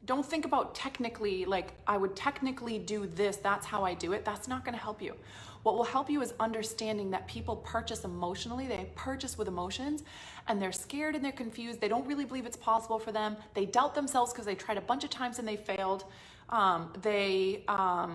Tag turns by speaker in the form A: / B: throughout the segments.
A: Don't think about technically, like I would technically do this, that's how I do it. That's not going to help you. What will help you is understanding that people purchase emotionally. They purchase with emotions, and they're scared and they're confused. They don't really believe it's possible for them. They doubt themselves because they tried a bunch of times and they failed. They are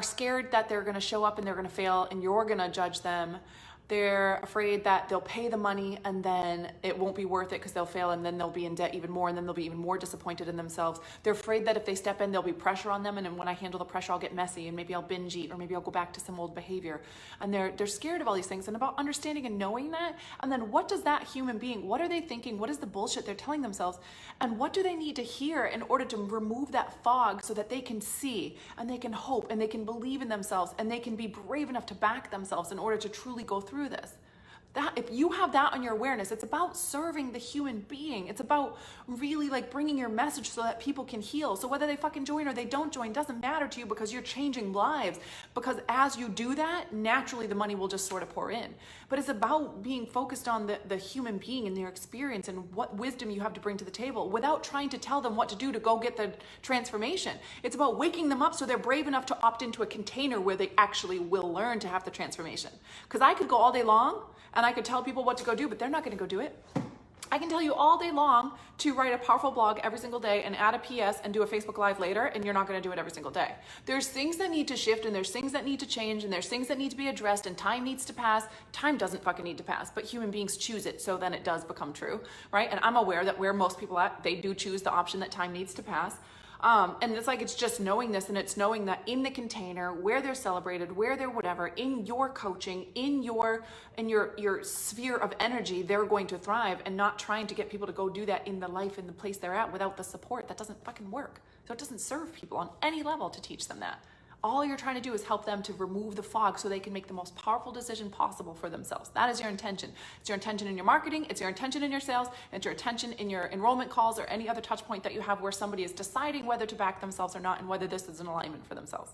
A: scared that they're going to show up and they're going to fail and you're going to judge them. They're afraid that they'll pay the money and then it won't be worth it because they'll fail, and then they'll be in debt even more, and then they'll be even more disappointed in themselves. They're afraid that if they step in, there'll be pressure on them, and then when I handle the pressure, I'll get messy and maybe I'll binge eat, or maybe I'll go back to some old behavior. And they're scared of all these things, and about understanding and knowing that. And then what does that human being, what are they thinking? What is the bullshit they're telling themselves? And what do they need to hear in order to remove that fog so that they can see and they can hope and they can believe in themselves and they can be brave enough to back themselves in order to truly go through this? That, if you have that on your awareness, it's about serving the human being. It's about really like bringing your message so that people can heal. So whether they fucking join or they don't join doesn't matter to you, because you're changing lives. Because as you do that, naturally the money will just sort of pour in. But it's about being focused on the human being and their experience and what wisdom you have to bring to the table without trying to tell them what to do to go get the transformation. It's about waking them up so they're brave enough to opt into a container where they actually will learn to have the transformation. Because I could go all day long and I could tell people what to go do, but they're not going to go do it. I can tell you all day long to write a powerful blog every single day and add a PS and do a Facebook Live later, and you're not going to do it every single day. There's things that need to shift, and there's things that need to change, and there's things that need to be addressed, and time needs to pass. Time doesn't fucking need to pass, but human beings choose it, so then it does become true, right? And I'm aware that where most people at, they do choose the option that time needs to pass. And it's like, it's just knowing this, and it's knowing that in the container where they're celebrated, where they're whatever, in your coaching, in your sphere of energy, they're going to thrive, and not trying to get people to go do that in the life, in the place they're at without the support. That doesn't fucking work. So it doesn't serve people on any level to teach them that. All you're trying to do is help them to remove the fog so they can make the most powerful decision possible for themselves. That is your intention. It's your intention in your marketing, it's your intention in your sales, it's your intention in your enrollment calls or any other touch point that you have where somebody is deciding whether to back themselves or not, and whether this is an alignment for themselves.